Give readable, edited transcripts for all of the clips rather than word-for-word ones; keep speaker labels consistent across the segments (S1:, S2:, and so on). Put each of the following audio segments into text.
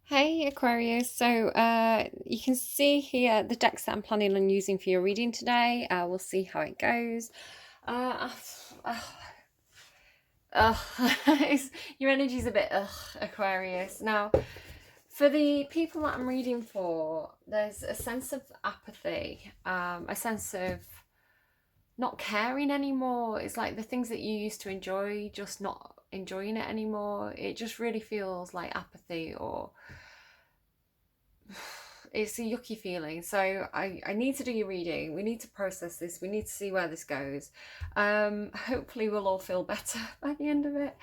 S1: Hey Aquarius, so you can see here the decks that I'm planning on using for your reading today. We'll see how it goes. Uh, uh, your energy's a bit Aquarius. Now, for the people that I'm reading for, there's a sense of apathy, a sense of not caring anymore. It's like the things that you used to enjoy, just not enjoying it anymore. It just really feels like apathy or it's a yucky feeling. So I need to do your reading. We need to process this. We need to see where this goes. Hopefully we'll all feel better by the end of it.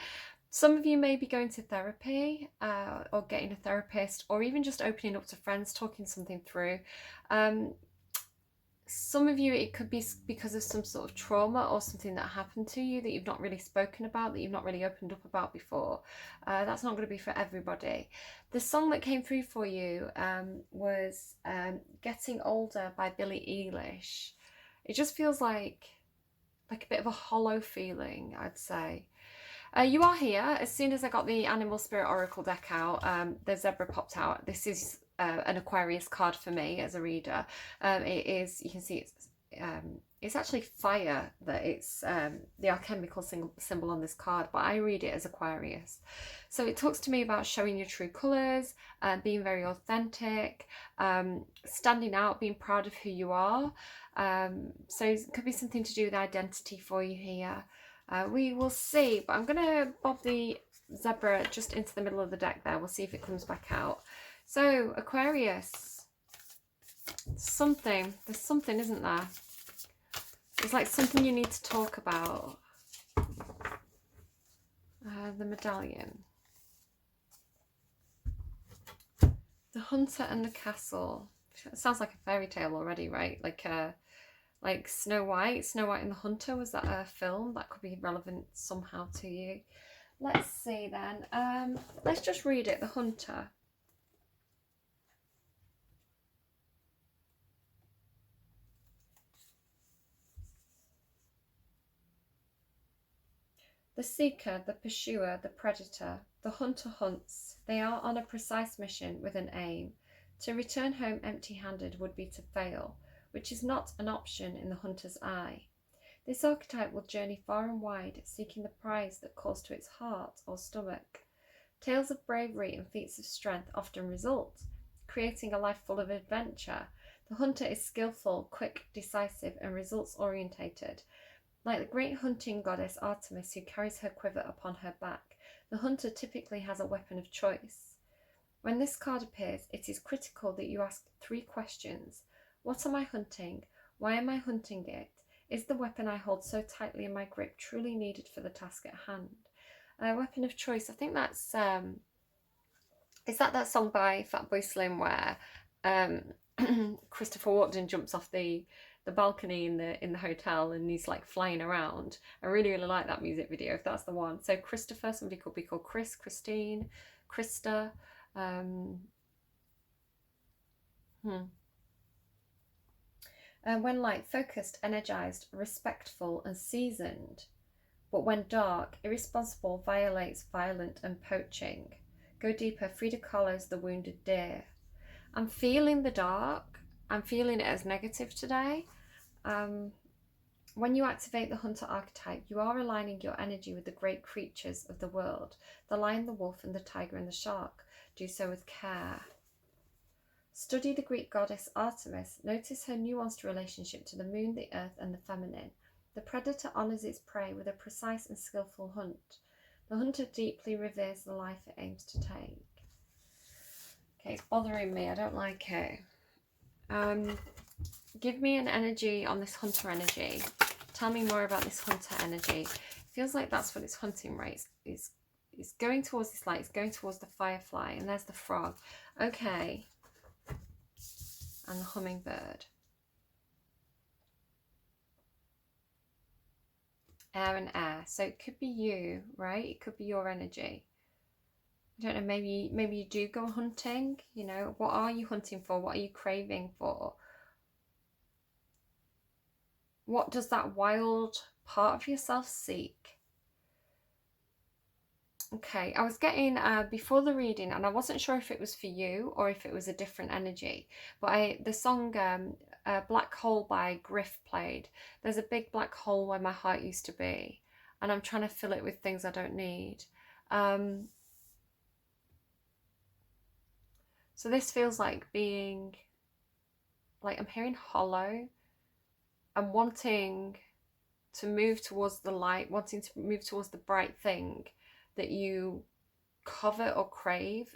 S1: Some of you may be going to therapy or getting a therapist, or even just opening up to friends, talking something through. Some of you, it could be because of some sort of trauma or something that happened to you that you've not really spoken about, that you've not really opened up about before. That's not going to be for everybody. The song that came through for you was Getting Older by Billie Eilish. It just feels like a bit of a hollow feeling, I'd say. You are here. As soon as I got the Animal Spirit Oracle deck out, the zebra popped out. This is an Aquarius card for me as a reader. It is, you can see it's actually fire, that it's the alchemical symbol on this card, but I read it as Aquarius. So it talks to me about showing your true colours, being very authentic, standing out, being proud of who you are. So it could be something to do with identity for you here. We will see, but I'm going to bob the zebra just into the middle of the deck there. We'll see if it comes back out. So, Aquarius, there's something, isn't there? It's like something you need to talk about. The medallion. The hunter and the castle. It sounds like a fairy tale already, right? Like Snow White and the Hunter. Was that a film? That could be relevant somehow to you. Let's see then. Let's just read it. The Hunter. The seeker, the pursuer, the predator, the hunter hunts. They are on a precise mission with an aim. To return home empty-handed would be to fail, which is not an option in the hunter's eye. This archetype will journey far and wide, seeking the prize that calls to its heart or stomach. Tales of bravery and feats of strength often result, creating a life full of adventure. The hunter is skillful, quick, decisive, and results-orientated. Like the great hunting goddess Artemis, who carries her quiver upon her back, the hunter typically has a weapon of choice. When this card appears, it is critical that you ask 3 questions. What am I hunting? Why am I hunting it? Is the weapon I hold so tightly in my grip truly needed for the task at hand? Weapon of choice. I think that's is that song by Fatboy Slim where Christopher Walken jumps off the balcony in the hotel and he's like flying around. I really like that music video, if that's the one. So Christopher, somebody could be called Chris, Christine, Krista. When light, focused, energized, respectful, and seasoned. But when dark, irresponsible, violates, violent, and poaching. Go deeper. Frida Kahlo's The Wounded Deer. I'm feeling the dark. I'm feeling it as negative today. When you activate the hunter archetype, you are aligning your energy with the great creatures of the world. The lion, the wolf, and the tiger and the shark. Do so with care. Study the Greek goddess Artemis. Notice her nuanced relationship to the moon, the earth, and the feminine. The predator honours its prey with a precise and skillful hunt. The hunter deeply reveres the life it aims to take. Okay, it's bothering me. I don't like it. Give me an energy on this hunter energy. Tell me more about this hunter energy. It feels like that's what it's hunting, right? It's going towards this light. It's going towards the firefly. And there's the frog. Okay. And the hummingbird. Air and air. So it could be you, right? It could be your energy. I don't know, maybe you do go hunting. You know, what are you hunting for? What are you craving for? What does that wild part of yourself seek? Okay, I was getting before the reading, and I wasn't sure if it was for you or if it was a different energy. But the song "Black Hole" by Griff played. There's a big black hole where my heart used to be, and I'm trying to fill it with things I don't need. So this feels like being, like I'm hearing hollow and wanting to move towards the light, wanting to move towards the bright thing that you covet or crave.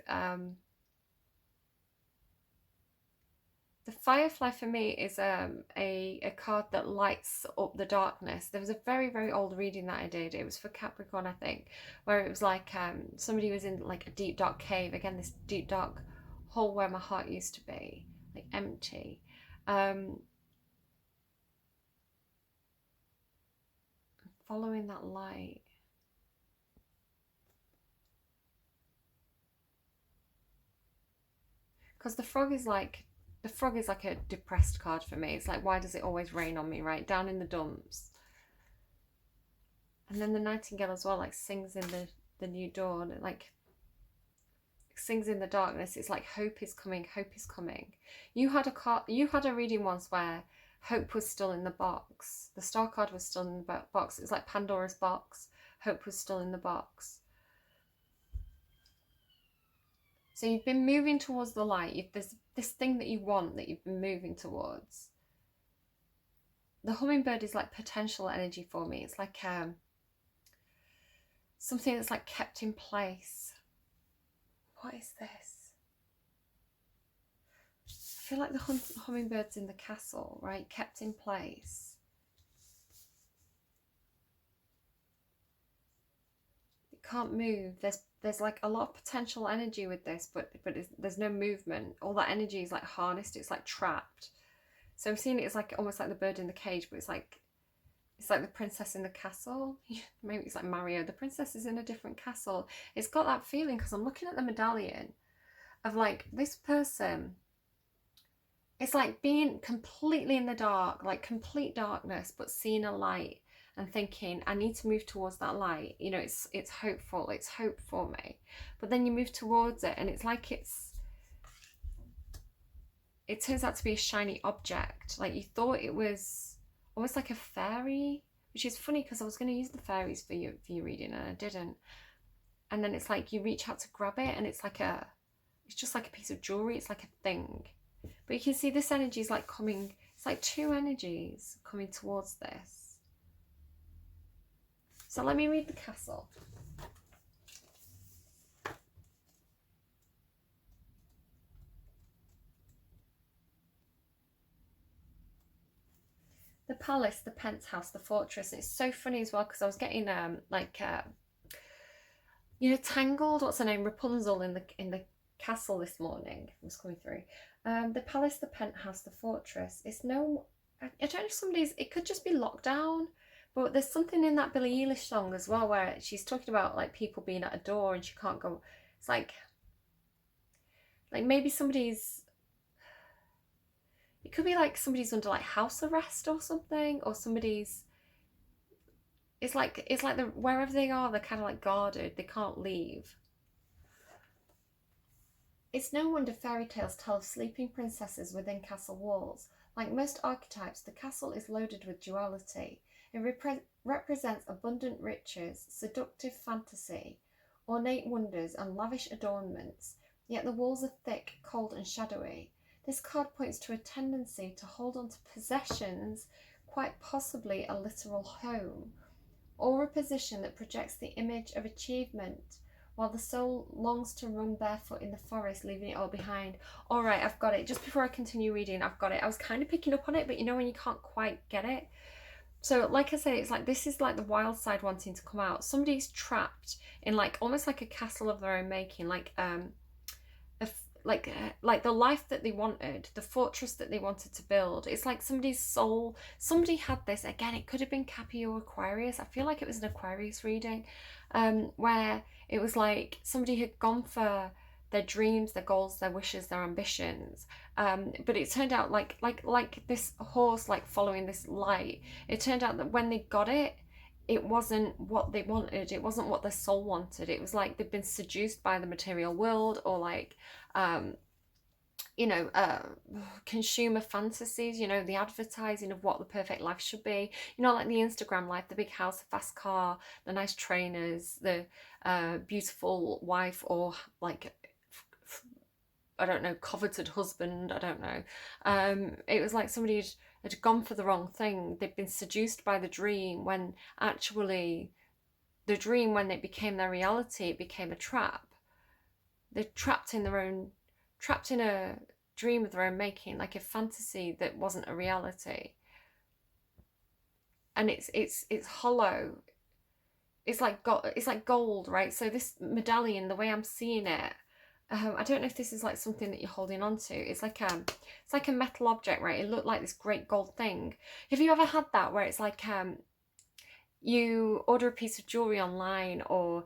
S1: The Firefly for me is a card that lights up the darkness. There was a very, very old reading that I did. It was for Capricorn, I think, where it was like somebody was in like a deep dark cave. Again, this deep dark hole where my heart used to be, like empty. Following that light. Because the frog is like a depressed card for me. It's like, why does it always rain on me, right? Down in the dumps. And then the nightingale as well, like sings in the new dawn, like sings in the darkness. It's like hope is coming, hope is coming. You had a reading once where hope was still in the box. The star card was still in the box. It's like Pandora's box. Hope was still in the box. So you've been moving towards the light. There's this thing that you want that you've been moving towards. The hummingbird is like potential energy for me. It's like something that's like kept in place. What is this? I feel like the hummingbird's in the castle, right? Kept in place. It can't move. There's like a lot of potential energy with this, but there's no movement. All that energy is like harnessed. It's like trapped. So I'm seeing it as like almost like the bird in the cage, but it's like the princess in the castle. Maybe it's like Mario. The princess is in a different castle. It's got that feeling because I'm looking at the medallion of like this person. It's like being completely in the dark, like complete darkness, but seeing a light and thinking, I need to move towards that light. You know, it's hopeful. It's hope for me. But then you move towards it and it's like it turns out to be a shiny object. Like you thought it was almost like a fairy, which is funny because I was going to use the fairies for your reading and I didn't. And then it's like you reach out to grab it and it's just like a piece of jewelry. It's like a thing. But you can see this energy is like coming, it's like two energies coming towards this. So let me read the castle. The palace, the penthouse, the fortress. And it's so funny as well because I was getting Tangled, what's her name, Rapunzel in the castle this morning. It was coming through. The palace, the penthouse, the fortress. I don't know if it could just be lockdown, but there's something in that Billie Eilish song as well where she's talking about like people being at a door and she can't go. It's like maybe it could be like somebody's under like house arrest or something, or it's like wherever they are, they're kind of like guarded, they can't leave. It's no wonder fairy tales tell of sleeping princesses within castle walls. Like most archetypes, the castle is loaded with duality. It represents abundant riches, seductive fantasy, ornate wonders, and lavish adornments, yet the walls are thick, cold, and shadowy. This card points to a tendency to hold on to possessions, quite possibly a literal home, or a position that projects the image of achievement, while the soul longs to run barefoot in the forest, leaving it all behind. All right, I've got it. Just before I continue reading, I've got it. I was kind of picking up on it, but you know when you can't quite get it? So like I said, it's like this is like the wild side wanting to come out. Somebody's trapped in like almost like a castle of their own making, like the life that they wanted, the fortress that they wanted to build. It's like somebody's soul, somebody had this. Again, it could have been Cappy or Aquarius. I feel like it was an Aquarius reading, where it was like somebody had gone for their dreams, their goals, their wishes, their ambitions, but it turned out like this horse like following this light. It turned out that when they got it, it wasn't what they wanted. It wasn't what their soul wanted. It was like they've been seduced by the material world, or like you know, consumer fantasies, you know, the advertising of what the perfect life should be, you know, like the Instagram life, the big house, the fast car, the nice trainers, the beautiful wife, or like, I don't know, coveted husband, I don't know. It was like somebody had gone for the wrong thing. They'd been seduced by the dream, when actually the dream, when it became their reality, it became a trap. They're trapped in a dream of their own making, like a fantasy that wasn't a reality. And it's hollow. It's like gold, right? So this medallion, the way I'm seeing it, I don't know if this is like something that you're holding on to. It's like a metal object, right? It looked like this great gold thing. Have you ever had that, where it's like you order a piece of jewelry online, or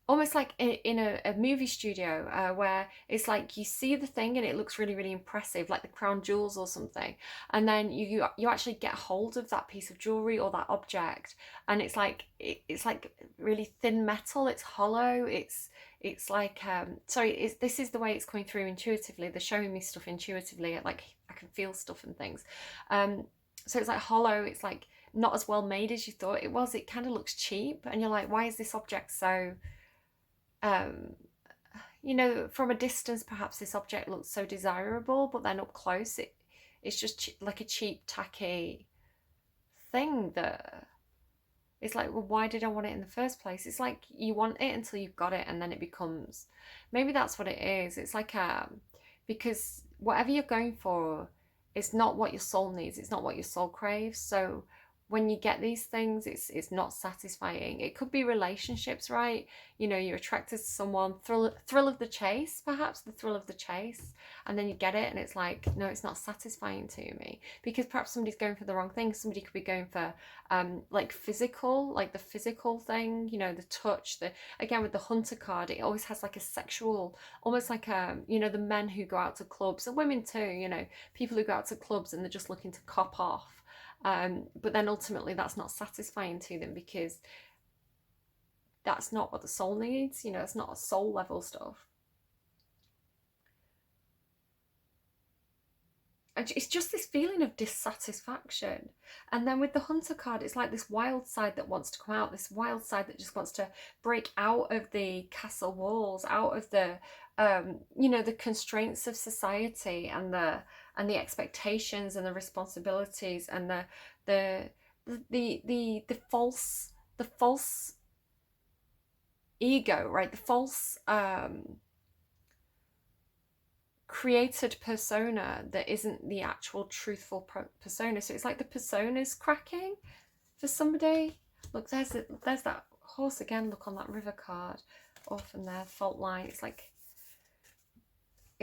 S1: almost like in a movie studio, where it's like you see the thing and it looks really, really impressive, like the crown jewels or something, and then you actually get hold of that piece of jewelry or that object, and it's like really thin metal. It's hollow. It's like sorry, this is the way it's coming through intuitively. They're showing me stuff intuitively, like I can feel stuff and things. So it's like hollow. It's like not as well made as you thought it was. It kind of looks cheap, and you're like, why is this object so you know, from a distance perhaps this object looks so desirable, but then up close it's just like a cheap, tacky thing that it's like, well, why did I want it in the first place? It's like you want it until you've got it, and then it becomes, maybe that's what it is. It's like because whatever you're going for, it's not what your soul needs. It's not what your soul craves. So when you get these things, it's not satisfying. It could be relationships, right? You know, you're attracted to someone, thrill of the chase, perhaps the thrill of the chase, and then you get it and it's like, no, it's not satisfying to me, because perhaps somebody's going for the wrong thing. Somebody could be going for like physical, like the physical thing, you know, the touch, again with the hunter card, it always has like a sexual, almost like you know, the men who go out to clubs, and women too, you know, people who go out to clubs and they're just looking to cop off. But then ultimately that's not satisfying to them, because that's not what the soul needs. You know, it's not soul level stuff. And it's just this feeling of dissatisfaction. And then with the hunter card, it's like this wild side that wants to come out, this wild side that just wants to break out of the castle walls, out of the you know, the constraints of society, and the expectations and the responsibilities, and the false ego, right? The false created persona that isn't the actual truthful persona. So it's like the persona's cracking for somebody. Look, there's that horse again. Look on that river card, often there, fault line. It's like,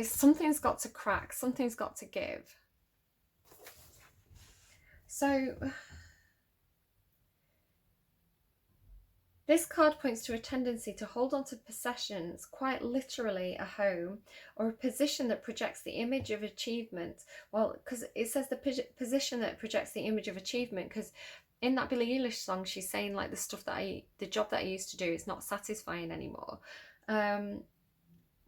S1: something's got to crack, something's got to give. So this card points to a tendency to hold on to possessions, quite literally a home, or a position that projects the image of achievement. Well, because it says the position that projects the image of achievement, because in that Billie Eilish song, she's saying like the job that I used to do is not satisfying anymore.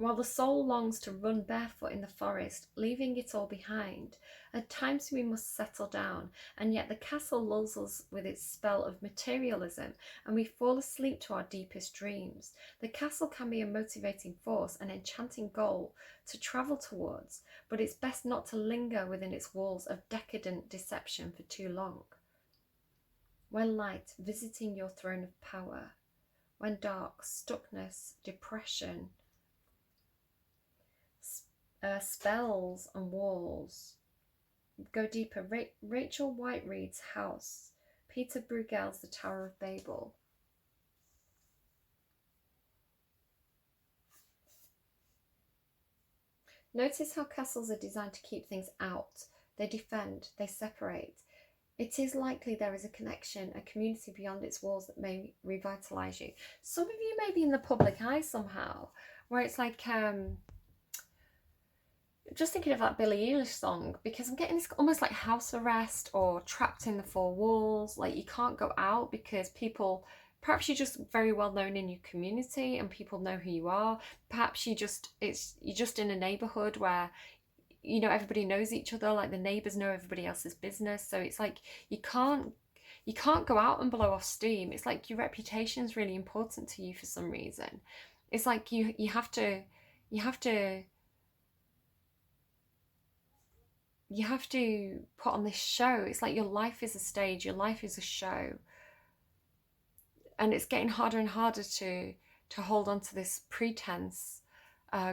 S1: While the soul longs to run barefoot in the forest, leaving it all behind, at times we must settle down, and yet the castle lulls us with its spell of materialism, and we fall asleep to our deepest dreams. The castle can be a motivating force, an enchanting goal to travel towards, but it's best not to linger within its walls of decadent deception for too long. When light, visiting your throne of power. When dark, stuckness, depression, spells and walls. Go deeper. Rachel Whiteread's House. Peter Bruegel's The Tower of Babel. Notice how castles are designed to keep things out. They defend, they separate. It is likely there is a connection, a community beyond its walls that may revitalise you. Some of you may be in the public eye somehow, where it's like, just thinking of that Billie Eilish song, because I'm getting this almost like house arrest or trapped in the four walls. Like you can't go out because people, perhaps you're just very well known in your community and people know who you are. Perhaps you're just in a neighborhood where, you know, everybody knows each other, like the neighbors know everybody else's business. So it's like you can't go out and blow off steam. It's like your reputation is really important to you for some reason. It's like you have to you have to put on this show. It's like your life is a stage, your life is a show. And it's getting harder and harder to hold on to this pretense,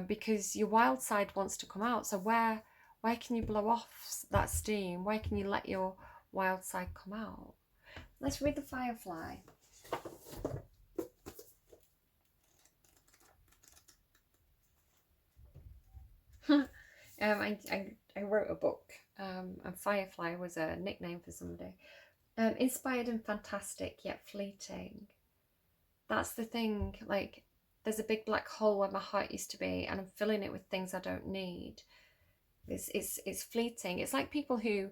S1: because your wild side wants to come out. So where can you blow off that steam? Where can you let your wild side come out? Let's read the Firefly. I wrote a book, and Firefly was a nickname for somebody. Inspired and fantastic, yet fleeting. That's the thing. Like, there's a big black hole where my heart used to be, and I'm filling it with things I don't need. It's fleeting. It's like people who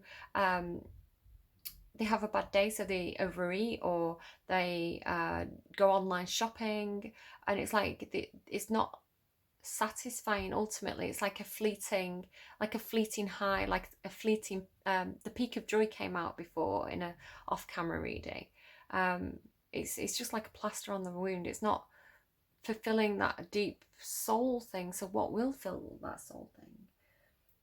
S1: they have a bad day, so they overeat, or they go online shopping, and it's like it's not satisfying. Ultimately, it's like a fleeting high, like a fleeting the peak of joy came out before in a off-camera reading. It's just like a plaster on the wound. It's not fulfilling that deep soul thing. So what will fill that soul thing?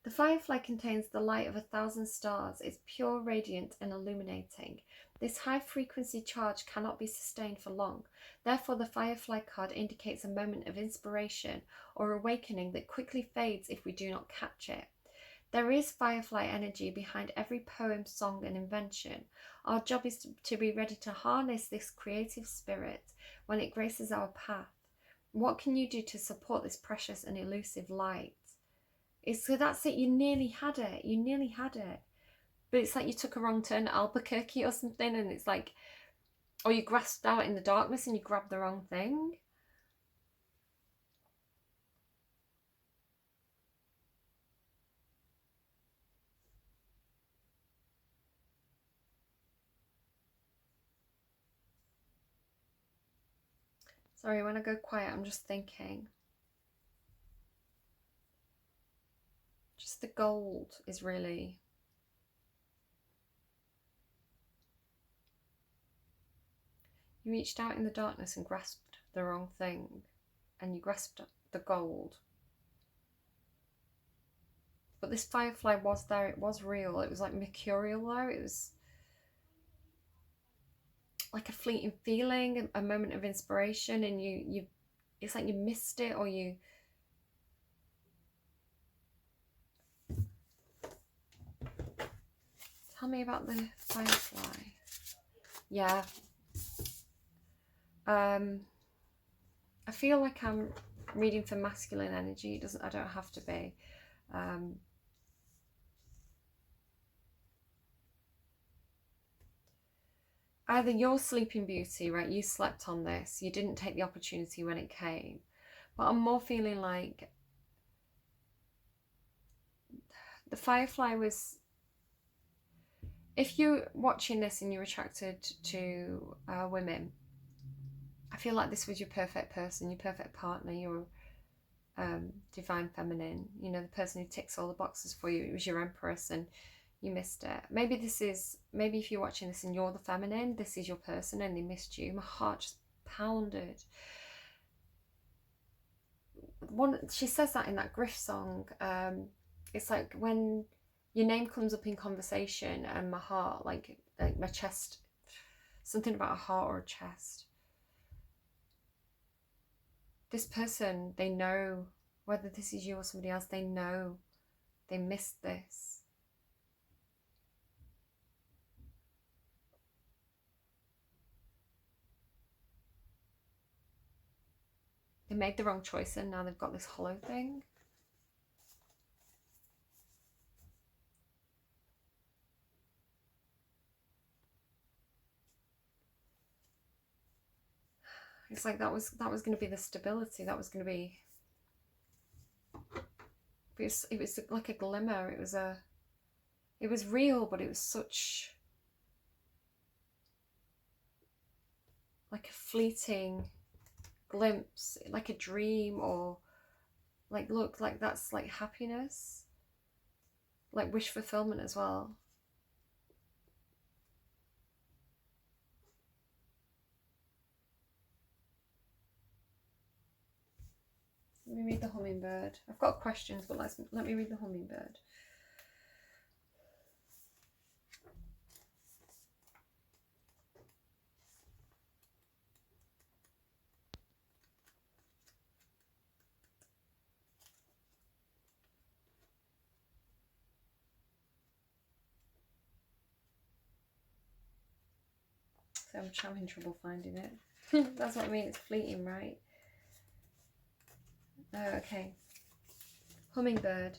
S1: The firefly contains the light of 1,000 stars. It's pure, radiant, and illuminating. This high-frequency charge cannot be sustained for long. Therefore, the firefly card indicates a moment of inspiration or awakening that quickly fades if we do not catch it. There is firefly energy behind every poem, song, and invention. Our job is to be ready to harness this creative spirit when it graces our path. What can you do to support this precious and elusive light? So that's it. You nearly had it. You nearly had it. But it's like you took a wrong turn at Albuquerque or something, and it's like, or you grasped out in the darkness and you grabbed the wrong thing. Sorry, when I go quiet, I'm just thinking. Just the gold is really... You reached out in the darkness and grasped the wrong thing, and you grasped the gold. But this firefly was there, it was real, it was like mercurial though, it was like a fleeting feeling, a moment of inspiration, and you it's like you missed it, or you... Tell me about the firefly. Yeah. I feel like I'm reading for masculine energy. I don't have to be. Either you're Sleeping Beauty, right? You slept on this. You didn't take the opportunity when it came. But I'm more feeling like the firefly was... If you're watching this and you're attracted to women, I feel like this was your perfect person, your perfect partner, your divine feminine, you know, the person who ticks all the boxes for you. It was your empress and you missed it. Maybe if you're watching this and you're the feminine, this is your person and they missed you. My heart just pounded. She says that in that Griff song. It's like when your name comes up in conversation and my heart, like my chest, something about a heart or a chest. This person, they know, whether this is you or somebody else, they know they missed this. They made the wrong choice and now they've got this hollow thing. It's like that was going to be the stability. That was going to be But it was like a glimmer. It was real, but it was such like a fleeting glimpse, like a dream, or like, look, like that's like happiness, like wish fulfillment as well. Let me read the hummingbird. I've got questions, but let me read the hummingbird. So I'm having trouble finding it. That's what I mean, it's fleeting, right? Oh, okay. Hummingbird.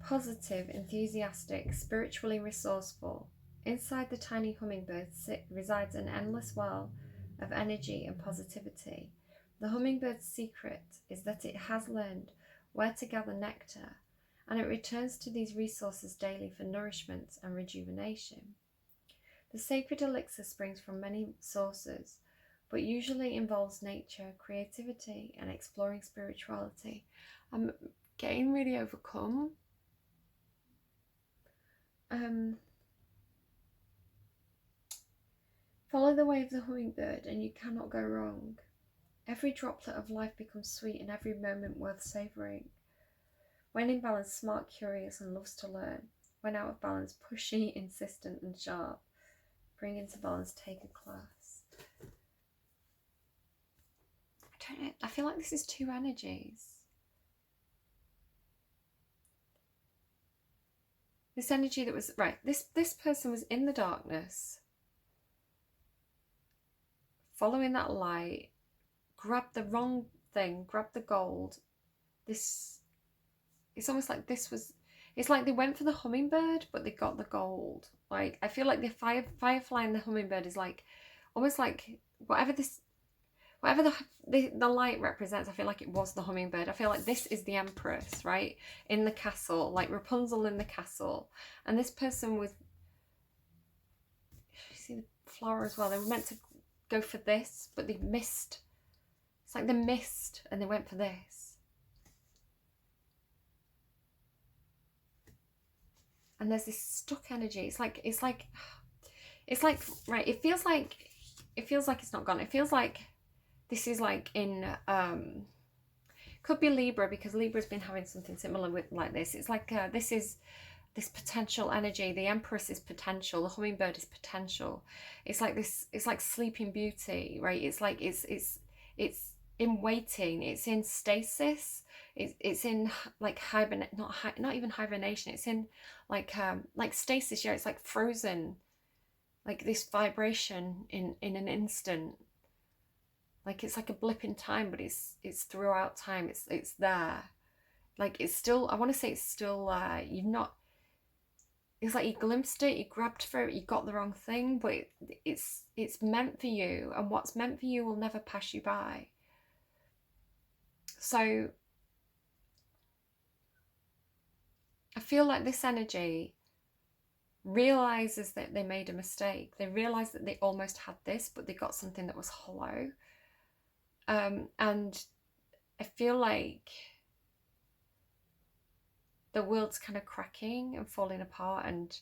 S1: Positive, enthusiastic, spiritually resourceful. Inside the tiny hummingbird resides an endless well of energy and positivity. The hummingbird's secret is that it has learned where to gather nectar, and it returns to these resources daily for nourishment and rejuvenation. The sacred elixir springs from many sources, but usually involves nature, creativity, and exploring spirituality. I'm getting really overcome. Follow the way of the hummingbird and you cannot go wrong. Every droplet of life becomes sweet and every moment worth savouring. When in balance, smart, curious, and loves to learn. When out of balance, pushy, insistent, and sharp. Bring into balance, take a class. I don't know, I feel like this is two energies. This energy that was, right, this person was in the darkness, following that light, grabbed the wrong thing, grabbed the gold. It's almost like it's like they went for the hummingbird, but they got the gold. Like, I feel like the firefly and the hummingbird is like, almost like whatever the light represents, I feel like it was the hummingbird. I feel like this is the Empress, right? In the castle, like Rapunzel in the castle. And this person was, you see the flower as well, they were meant to go for this, but they missed. It's like they missed and they went for this. And there's this stuck energy. It's like right, it feels like it's not gone. It feels like this is like in could be Libra, because Libra's been having something similar with like this. It's like this is this potential energy. The Empress is potential, the hummingbird is potential. It's like this, it's like Sleeping Beauty, right? It's like it's in waiting, it's in stasis, it's in like not even hibernation, it's in like stasis. Yeah, it's like frozen, like this vibration in an instant. Like it's like a blip in time, but it's throughout time. It's there. Like it's still, I want to say it's still you've not, it's like you glimpsed it, you grabbed for it, you got the wrong thing, but it's meant for you, and what's meant for you will never pass you by. So I feel like this energy realizes that they made a mistake. They realize that they almost had this, but they got something that was hollow. And I feel like the world's kind of cracking and falling apart, and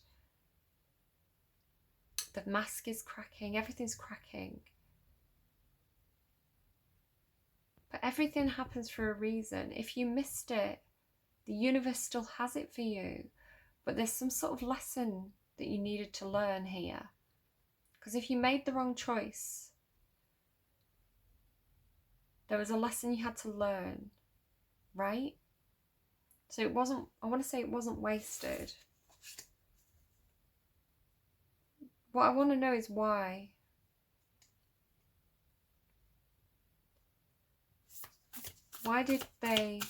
S1: the mask is cracking, everything's cracking. But everything happens for a reason. If you missed it, the universe still has it for you. But there's some sort of lesson that you needed to learn here. Because if you made the wrong choice, there was a lesson you had to learn, right? So it wasn't, I want to say it wasn't wasted. What I want to know is why. Why did they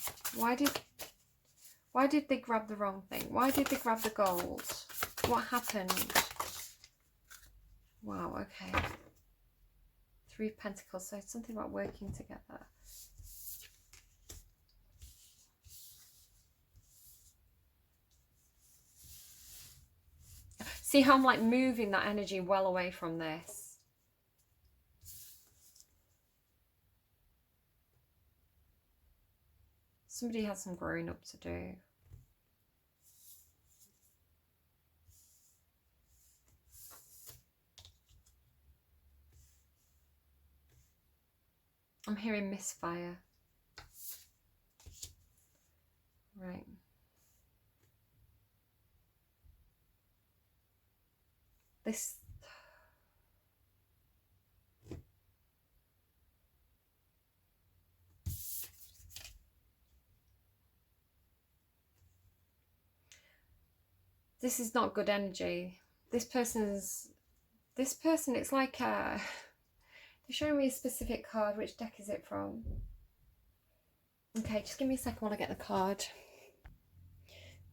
S1: grab the wrong thing? Why did they grab the gold? What happened? Wow, okay. 3 of Pentacles, so it's something about working together. See how I'm like moving that energy well away from this. Somebody has some growing up to do. I'm hearing misfire. Right. This... This is not good energy. This person, it's like they're showing me a specific card. Which deck is it from? Okay, just give me a second while I get the card.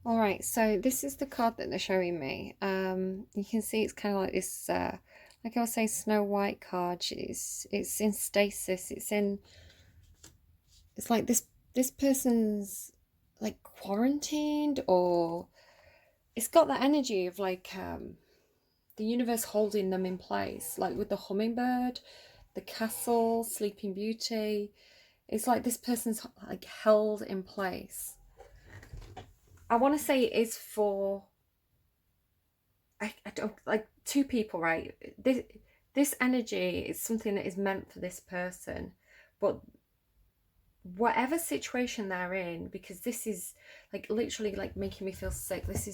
S1: Alright, so this is the card that they're showing me. You can see it's kind of like this, like I was saying, Snow White card. It's in stasis. It's like this person's like quarantined, or it's got that energy of like the universe holding them in place, like with the hummingbird, the castle, Sleeping Beauty. It's like this person's like held in place. I want to say it is for, I don't, like two people, right? This energy is something that is meant for this person, but whatever situation they're in, because this is like literally like making me feel sick. This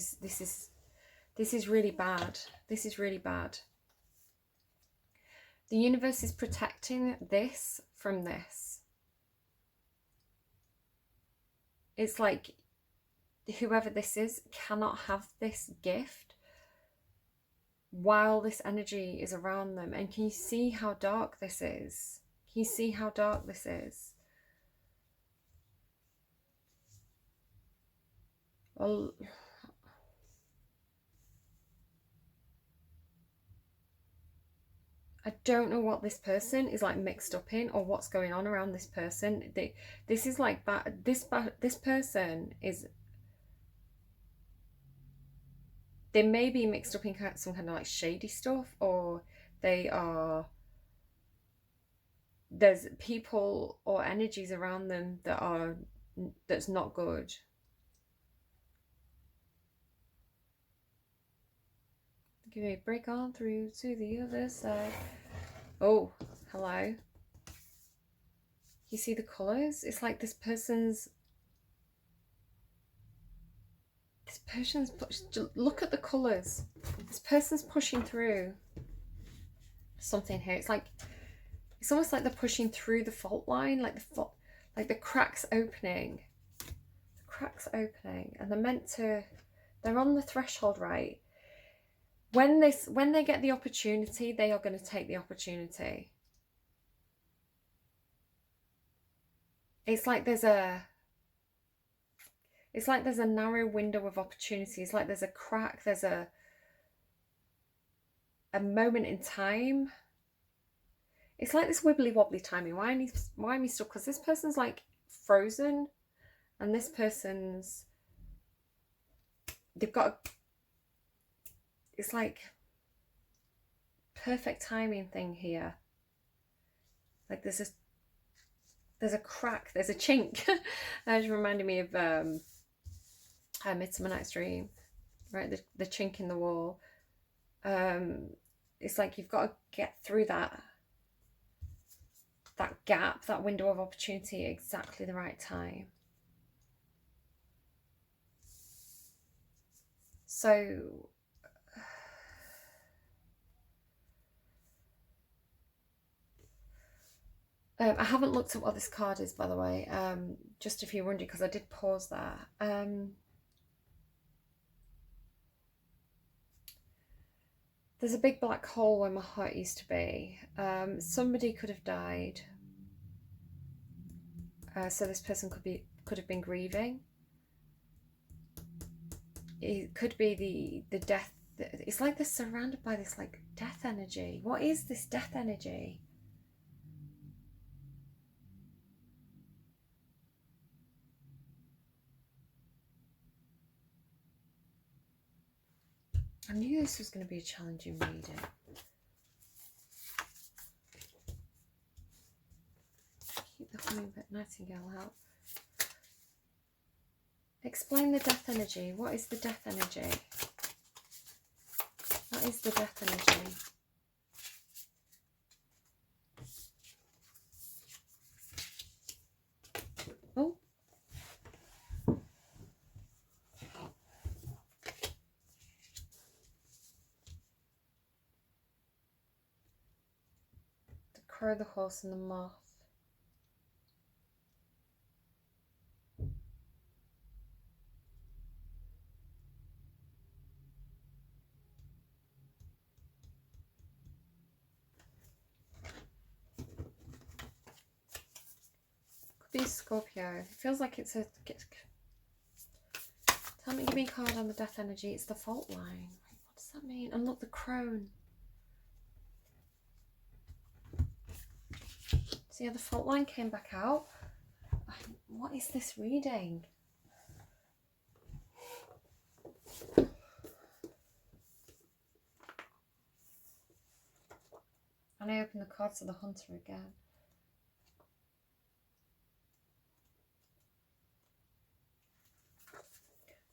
S1: is really bad. This is really bad. The universe is protecting this from this. It's like whoever this is cannot have this gift while this energy is around them. And can you see how dark this is? Can you see how dark this is? Well, I don't know what this person is like mixed up in, or what's going on around this person. This is like bad. This person is, they may be mixed up in some kind of like shady stuff, or there's people or energies around them that's not good. Give me a break on through to the other side. Oh, hello. You see the colours? It's like this person's, look at the colours. This person's pushing through something here. It's almost like they're pushing through the fault line, like the cracks opening. The cracks opening, and they're on the threshold, right? When they get the opportunity, they are going to take the opportunity. It's like there's a narrow window of opportunity. It's like there's a crack, there's a moment in time. It's like this wibbly wobbly timing. Why am I stuck? Because this person's like frozen, and this person's, it's like perfect timing thing here. Like there's a crack, there's a chink. That just reminded me of Midsummer Night's Dream, right? The chink in the wall. It's like you've got to get through that gap, that window of opportunity at exactly the right time. So I haven't looked at what this card is, by the way, just if you're wondering, because I did pause there. There's a big black hole where my heart used to be. Somebody could have died. So this person could have been grieving. It could be the death. It's like they're surrounded by this like death energy. What is this death energy? I knew this was going to be a challenging reading. Keep the hummingbird nightingale out. Explain the death energy. What is the death energy? What is the death energy? Oh. The crow, the horse and the moth. Could be Scorpio. It feels like it's a... Tell me, give me a card on the death energy. It's the fault line. What does that mean? And look, the crone. See how the fault line came back out? What is this reading? And I open the cards of the hunter again.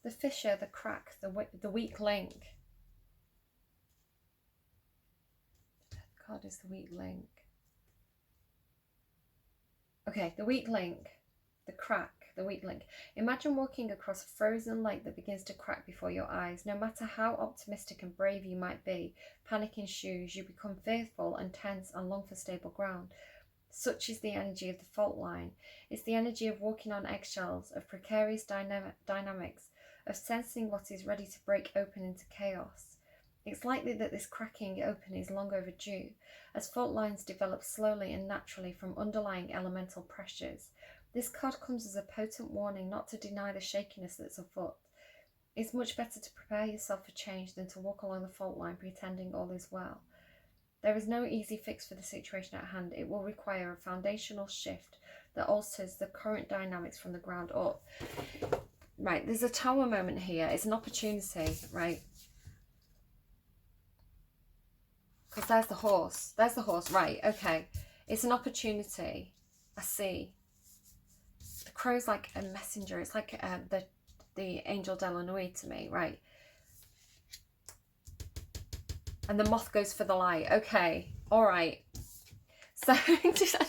S1: The fissure, the crack, the weak link. The death card is the weak link. Okay, the weak link, the crack, the weak link. Imagine walking across a frozen lake that begins to crack before your eyes. No matter how optimistic and brave you might be, panic ensues. You become fearful and tense and long for stable ground. Such is the energy of the fault line. It's the energy of walking on eggshells, of precarious dynamics, of sensing what is ready to break open into chaos. It's likely that this cracking open is long overdue, as fault lines develop slowly and naturally from underlying elemental pressures. This card comes as a potent warning not to deny the shakiness that's afoot. It's much better to prepare yourself for change than to walk along the fault line pretending all is well. There is no easy fix for the situation at hand. It will require a foundational shift that alters the current dynamics from the ground up. Right, there's a tower moment here. It's an opportunity, right? Because there's the horse. There's the horse, right, okay. It's an opportunity. I see. The crow's like a messenger. It's like the angel de la nuit to me, right? And the moth goes for the light. Okay, all right. So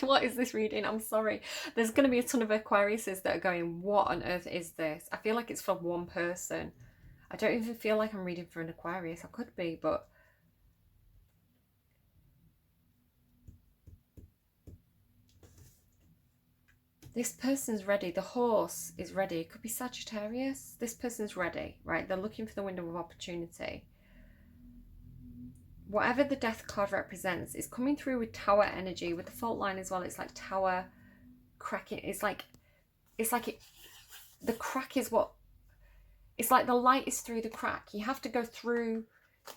S1: what is this reading? I'm sorry. There's going to be a ton of Aquariuses that are going, what on earth is this? I feel like it's for one person. I don't even feel like I'm reading for an Aquarius. I could be, but... This person's ready. The horse is ready. It could be Sagittarius. This person's ready, right? They're looking for the window of opportunity. Whatever the death card represents is coming through with tower energy, with the fault line as well. It's like tower cracking. It's like the crack is what, it's like the light is through the crack. You have to go through,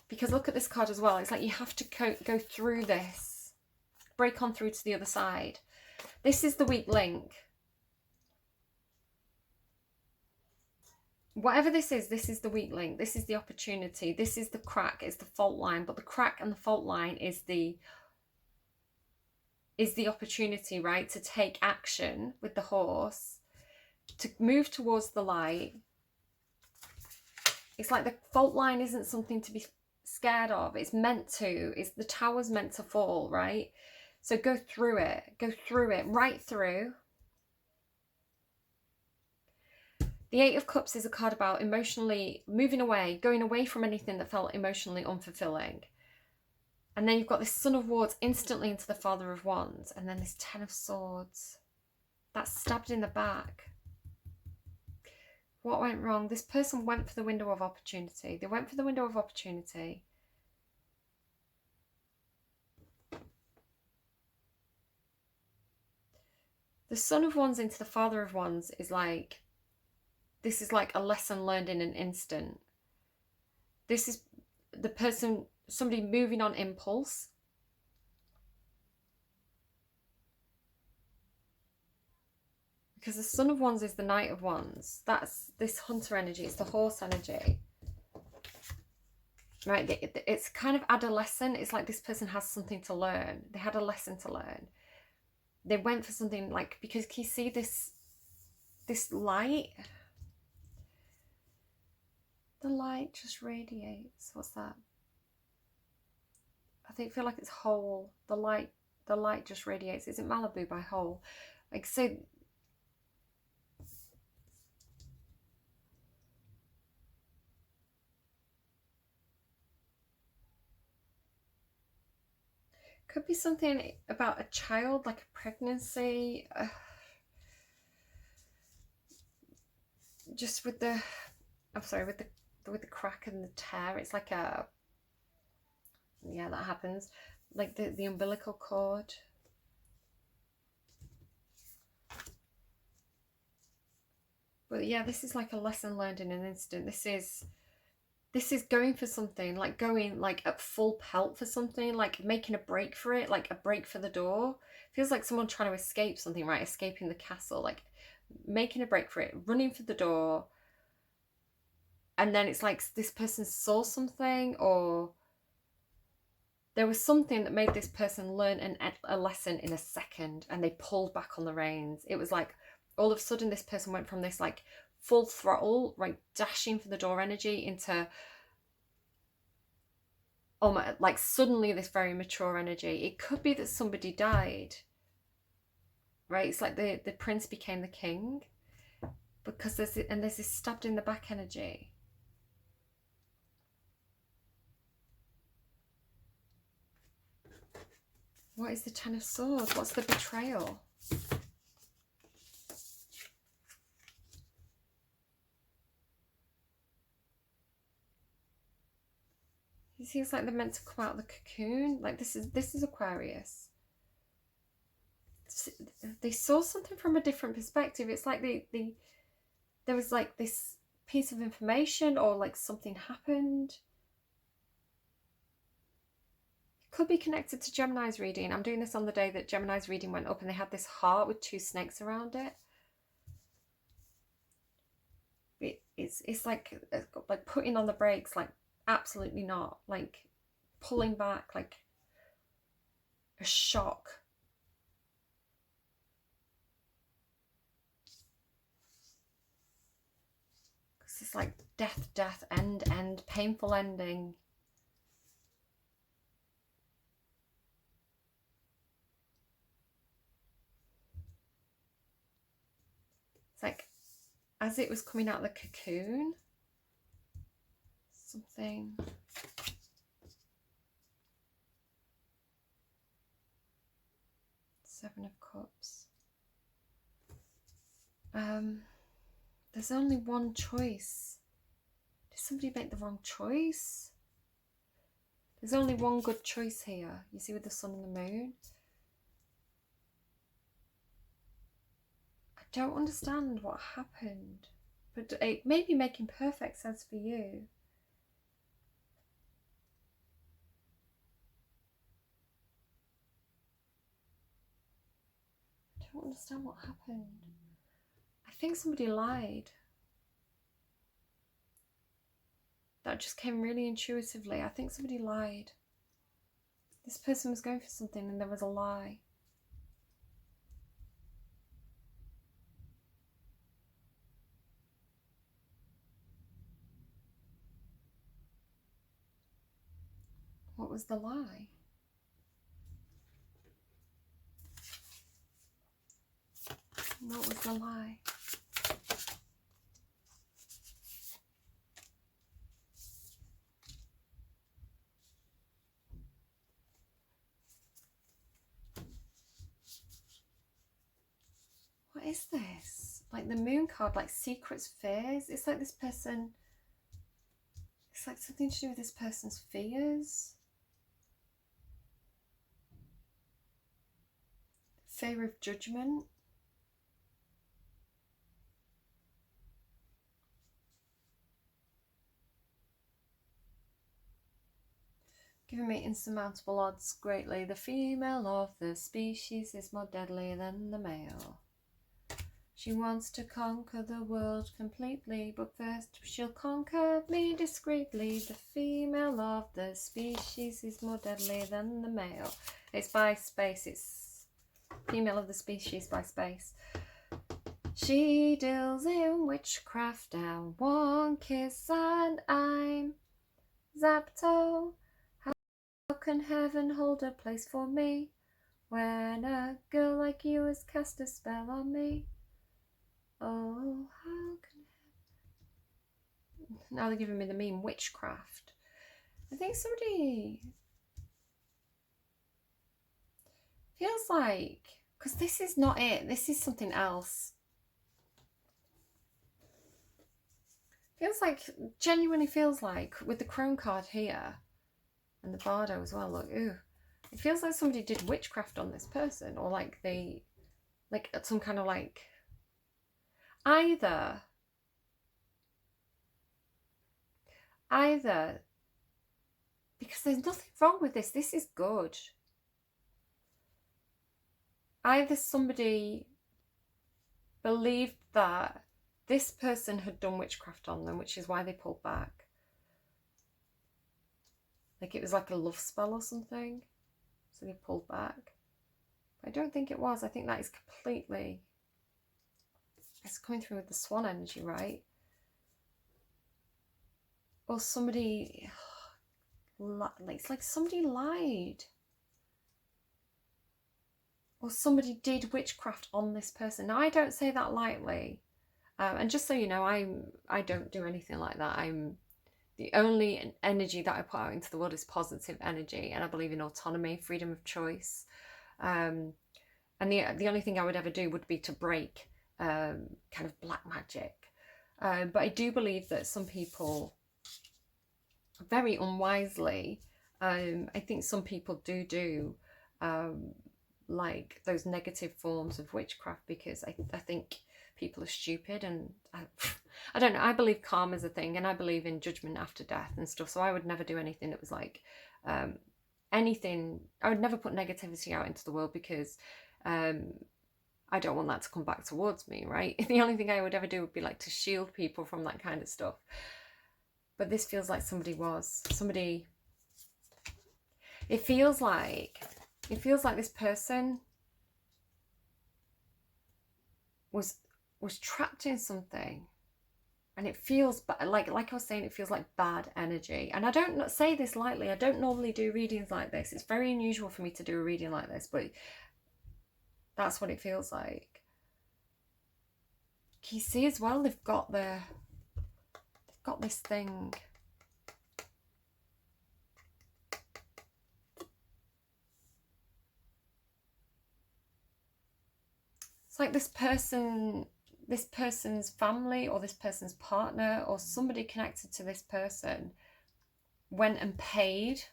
S1: because look at this card as well. It's like you have to go through this, break on through to the other side. This is the weak link. Whatever this is the weak link. This is the opportunity. This is the crack. It's the fault line. But the crack and the fault line is the opportunity, right? To take action with the horse, to move towards the light. It's like the fault line isn't something to be scared of. It's meant to. It's the tower's meant to fall, right? So go through it. Go through it. Right through. The Eight of Cups is a card about emotionally moving away, going away from anything that felt emotionally unfulfilling. And then you've got this Son of Wands instantly into the Father of Wands. And then this Ten of Swords. That's stabbed in the back. What went wrong? This person went for the window of opportunity. They went for the window of opportunity. The Son of Wands into the Father of Wands is like... This is like a lesson learned in an instant. This is the person, somebody moving on impulse. Because the Son of Wands is the Knight of Wands. That's this hunter energy. It's the horse energy. right? It's kind of adolescent. It's like this person has something to learn. They had a lesson to learn. They went for something, like, because can you see this light? The light just radiates. What's that? I feel like it's whole. The light just radiates. Is it Malibu by Whole? Like, so could be something about a child, like a pregnancy. Just with the, I'm sorry, with the crack and the tear. It's like a, yeah, that happens. Like the umbilical cord. But yeah, this is like a lesson learned in an instant. This is going for something, like going like at full pelt for something, like making a break for it, like a break for the door. Feels like someone trying to escape something, right? Escaping the castle, like making a break for it, running for the door. And then it's like this person saw something, or there was something that made this person learn a lesson in a second, and they pulled back on the reins. It was like all of a sudden this person went from this like full throttle, right, dashing for the door energy into, oh my, like suddenly this very mature energy. It could be that somebody died, right? It's like the prince became the king, because there's this stabbed in the back energy. What is the Ten of Swords? What's the betrayal? It seems like they're meant to come out of the cocoon. Like this is Aquarius. They saw something from a different perspective. It's like there was like this piece of information, or like something happened. It could be connected to Gemini's reading. I'm doing this on the day that Gemini's reading went up, and they had this heart with 2 snakes around it. It's like putting on the brakes, like absolutely not, like pulling back, like a shock. Because it's like death, end, painful ending. It's like as it was coming out of the cocoon, something. Seven of Cups. There's only one choice. Did somebody make the wrong choice? There's only one good choice here. You see, with the sun and the moon. I don't understand what happened, but it may be making perfect sense for you. I don't understand what happened. I think somebody lied. That just came really intuitively. I think somebody lied. This person was going for something and there was a lie. What was the lie? What was the lie? What is this? Like the moon card, like secrets, fears. It's like this person, it's like something to do with this person's fears. Fear of judgment. Giving me insurmountable odds greatly. The female of the species is more deadly than the male. She wants to conquer the world completely, but first she'll conquer me discreetly. The female of the species is more deadly than the male. It's by Space. It's Female of the Species by Space. She deals in witchcraft and one kiss and I'm Zapto. How can heaven hold a place for me when a girl like you has cast a spell on me? Oh, how can heaven... Now they're giving me the meme witchcraft. I think somebody feels like, because this is not it, this is something else. Feels like, genuinely feels like, with the crone card here and the bardo as well, look, ooh, it feels like somebody did witchcraft on this person, or like they, like some kind of like, either because there's nothing wrong with this is good. Either somebody believed that this person had done witchcraft on them, which is why they pulled back. Like it was like a love spell or something. So they pulled back. But I don't think it was. I think that is completely... It's coming through with the swan energy, right? Or somebody... It's like somebody lied. Or somebody did witchcraft on this person. Now, I don't say that lightly. And just so you know, I don't do anything like that. The only energy that I put out into the world is positive energy, and I believe in autonomy, freedom of choice. And the only thing I would ever do would be to break kind of black magic. But I do believe that some people, very unwisely, I think some people do like those negative forms of witchcraft, because I think people are stupid, and I don't know, I believe karma's a thing, and I believe in judgment after death and stuff, so I would never do anything that was like anything. I would never put negativity out into the world, because I don't want that to come back towards me, right? The only thing I would ever do would be like to shield people from that kind of stuff. But this feels like somebody, it feels like this person was trapped in something, and it feels like I was saying, it feels like bad energy. And I don't say this lightly. I don't normally do readings like this. It's very unusual for me to do a reading like this, but that's what it feels like. Can you see as well? They've got this thing. It's like this person's family, or this person's partner, or somebody connected to this person went and paid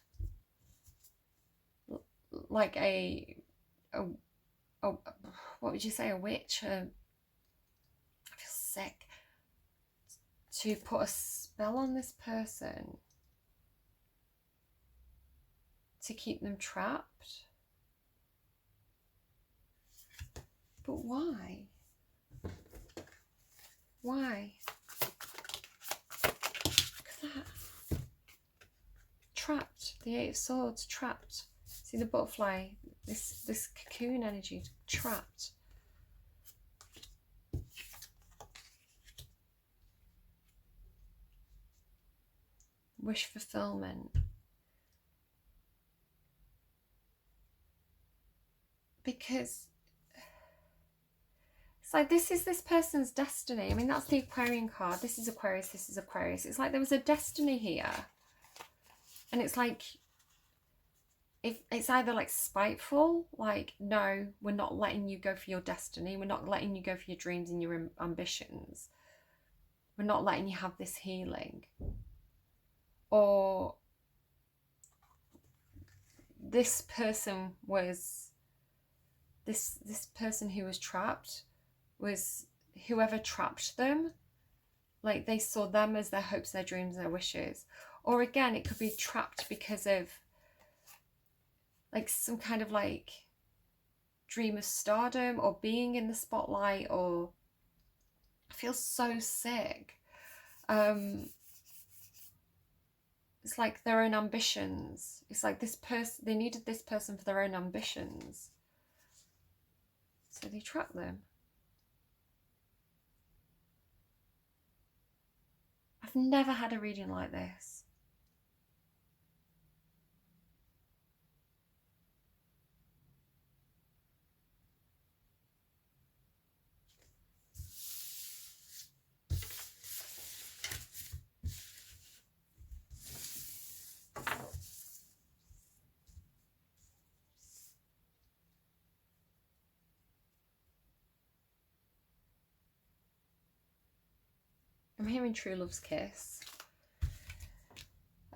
S1: like a what would you say, a witch? I feel sick. To put a spell on this person to keep them trapped. But why? Why? Look at that. Trapped. The Eight of Swords, trapped. See the butterfly, this cocoon energy, trapped. Wish fulfillment. Because it's like this is this person's destiny. I mean, that's the Aquarian card. This is Aquarius, this is Aquarius. It's like there was a destiny here. And it's like, if it's either like spiteful, like, no, we're not letting you go for your destiny. We're not letting you go for your dreams and your ambitions. We're not letting you have this healing. Or this person was, this person who was trapped was whoever trapped them. Like they saw them as their hopes, their dreams, their wishes. Or again, it could be trapped because of like some kind of like dream of stardom, or being in the spotlight, or feel so sick. It's like their own ambitions. It's like this person, they needed this person for their own ambitions. So they trapped them. I've never had a reading like this. I'm hearing true love's kiss.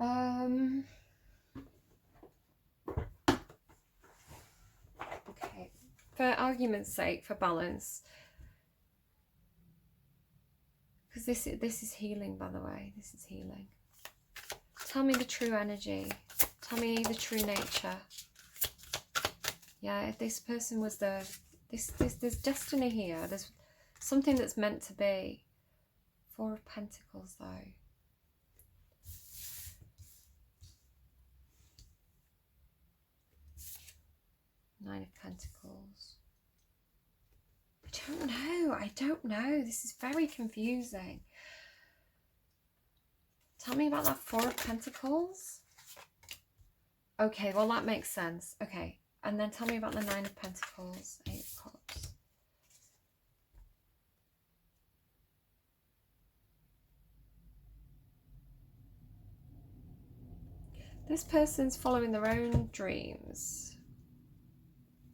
S1: Okay, for argument's sake, for balance, because this is healing, by the way. This is healing. Tell me the true energy. Tell me the true nature. Yeah, if this person was the there's destiny here. There's something that's meant to be. Four of Pentacles, though. Nine of Pentacles. I don't know. This is very confusing. Tell me about that Four of Pentacles. Okay, well that makes sense. Okay, and then tell me about the Nine of Pentacles, Eight of Cups. This person's following their own dreams.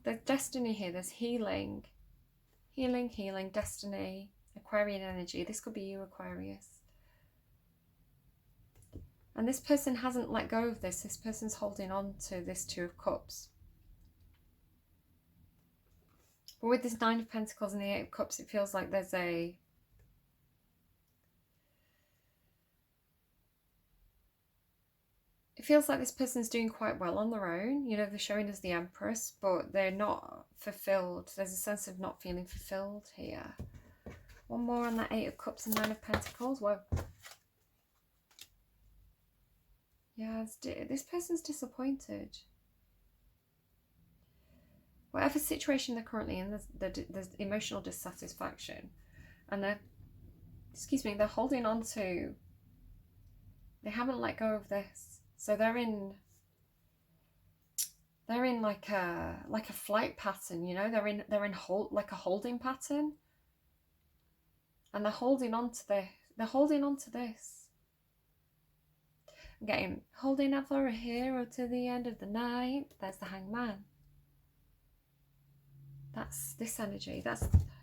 S1: There's destiny here. There's healing. Healing, healing, destiny, Aquarian energy. This could be you, Aquarius. And this person hasn't let go of this. This person's holding on to this Two of Cups. But with this Nine of Pentacles and the Eight of Cups, it feels like there's a... It feels like this person's doing quite well on their own. You know, they're showing us the Empress, but they're not fulfilled. There's a sense of not feeling fulfilled here. One more on that Eight of Cups and Nine of Pentacles. Whoa. Yeah, this person's disappointed. Whatever situation they're currently in, there's emotional dissatisfaction. And they're, they're holding on to... They haven't let go of this. So they're in like a flight pattern, you know. They're in like a holding pattern, and they're holding on to this. They're holding on to this. I'm getting holding out for a hero to the end of the night. There's the Hangman. That's this energy. I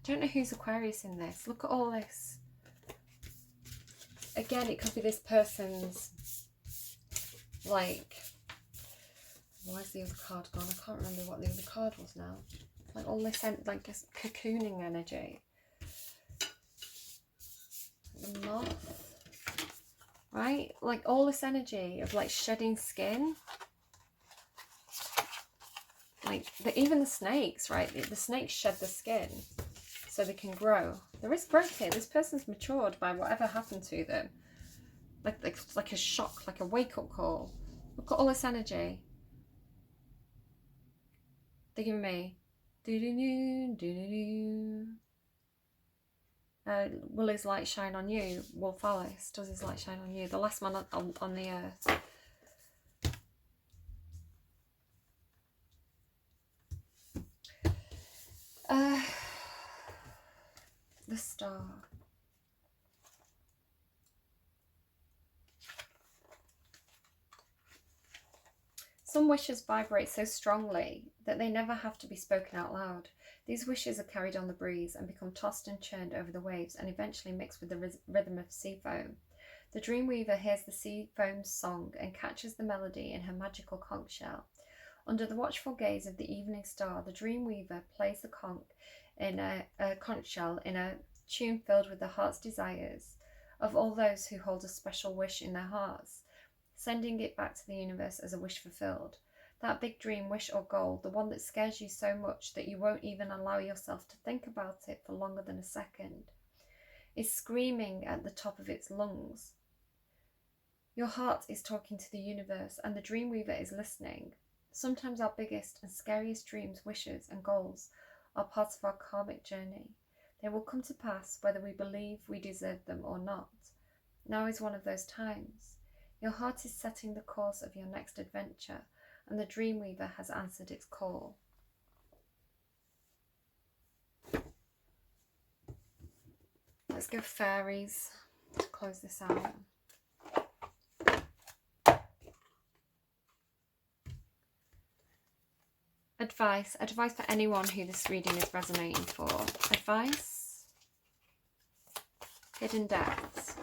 S1: don't know who's Aquarius in this. Look at all this. Again, it could be this person's. Like, why is the other card gone? I can't remember what the other card was now. Like all this, like this cocooning energy. The moth, right? Like all this energy of like shedding skin. Like even the snakes, right? The snakes shed the skin so they can grow. There is growth here. This person's matured by whatever happened to them. Like a shock, like a wake-up call. Look at all this energy. They're giving me do-do-do, do-do-do. Will his light shine on you? Wolf Alice, does his light shine on you? The last man on the earth. The Star. Some wishes vibrate so strongly that they never have to be spoken out loud. These wishes are carried on the breeze and become tossed and churned over the waves and eventually mix with the rhythm of sea foam. The dreamweaver hears the sea foam's song and catches the melody in her magical conch shell. Under the watchful gaze of the evening star, the dreamweaver plays the conch in a conch shell in a tune filled with the heart's desires of all those who hold a special wish in their hearts, sending it back to the universe as a wish fulfilled. That big dream, wish or goal, the one that scares you so much that you won't even allow yourself to think about it for longer than a second. is screaming at the top of its lungs. Your heart is talking to the universe, and the Dreamweaver is listening. Sometimes our biggest and scariest dreams, wishes, and goals are parts of our karmic journey. They will come to pass whether we believe we deserve them or not. Now is one of those times. Your heart is setting the course of your next adventure, and the Dreamweaver has answered its call. Let's go fairies to close this out. Advice for anyone who this reading is resonating for. Advice, hidden depths.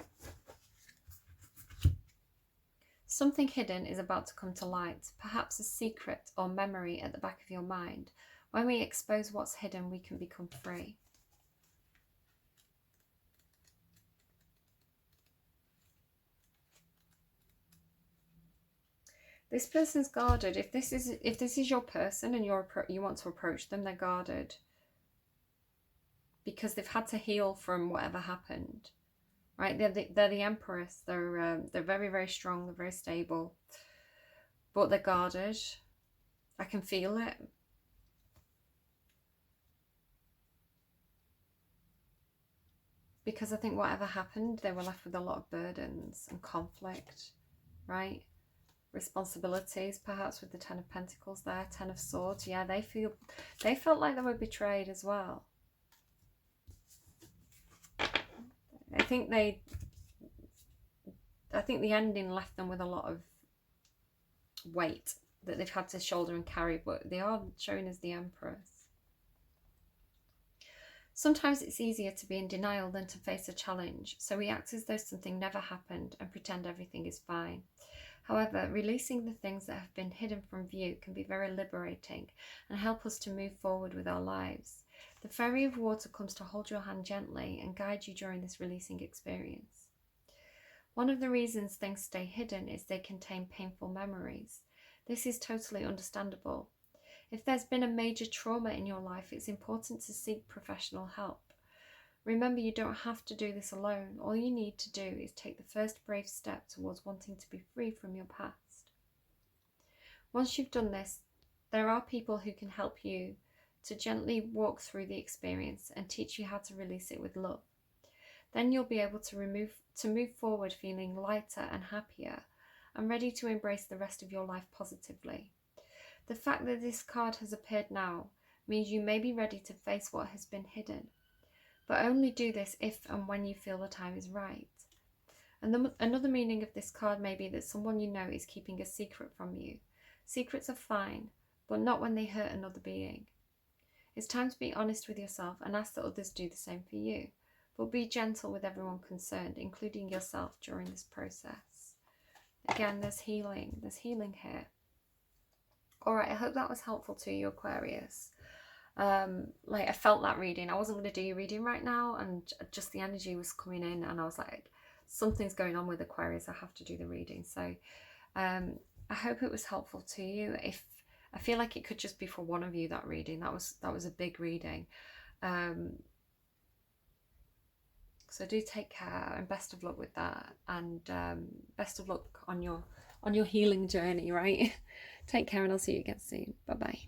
S1: Something hidden is about to come to light, perhaps a secret or memory at the back of your mind. When we expose what's hidden, we can become free. This person's guarded. If this is your person and you want to approach them, they're guarded because they've had to heal from whatever happened. Right? They're the Empress. They're very, very strong. They're very stable, but they're guarded. I can feel it. Because I think whatever happened, they were left with a lot of burdens and conflict, right? Responsibilities, perhaps, with the Ten of Pentacles there, Ten of Swords. Yeah, they felt like they were betrayed as well. I think the ending left them with a lot of weight that they've had to shoulder and carry, but they are shown as the Empress. Sometimes it's easier to be in denial than to face a challenge, so we act as though something never happened and pretend everything is fine. However, releasing the things that have been hidden from view can be very liberating and help us to move forward with our lives. The Fairy of Water comes to hold your hand gently and guide you during this releasing experience. One of the reasons things stay hidden is they contain painful memories. This is totally understandable. If there's been a major trauma in your life, it's important to seek professional help. Remember, you don't have to do this alone. All you need to do is take the first brave step towards wanting to be free from your past. Once you've done this, there are people who can help you to gently walk through the experience and teach you how to release it with love. Then you'll be able to move forward feeling lighter and happier and ready to embrace the rest of your life positively. The fact that this card has appeared now means you may be ready to face what has been hidden, but only do this if and when you feel the time is right. And another meaning of this card may be that someone you know is keeping a secret from you. Secrets are fine, but not when they hurt another being. It's time to be honest with yourself and ask that others do the same for you, but be gentle with everyone concerned, including yourself, during this process. Again, there's healing here. Alright, I hope that was helpful to you, Aquarius. I felt that reading. I wasn't going to do your reading right now, and just the energy was coming in, and I was like, something's going on with Aquarius, I have to do the reading. So I hope it was helpful to you. If I feel like it could just be for one of you, that reading, that was a big reading. So do take care, and best of luck with that, and best of luck on your healing journey, right? Take care, and I'll see you again soon. Bye bye.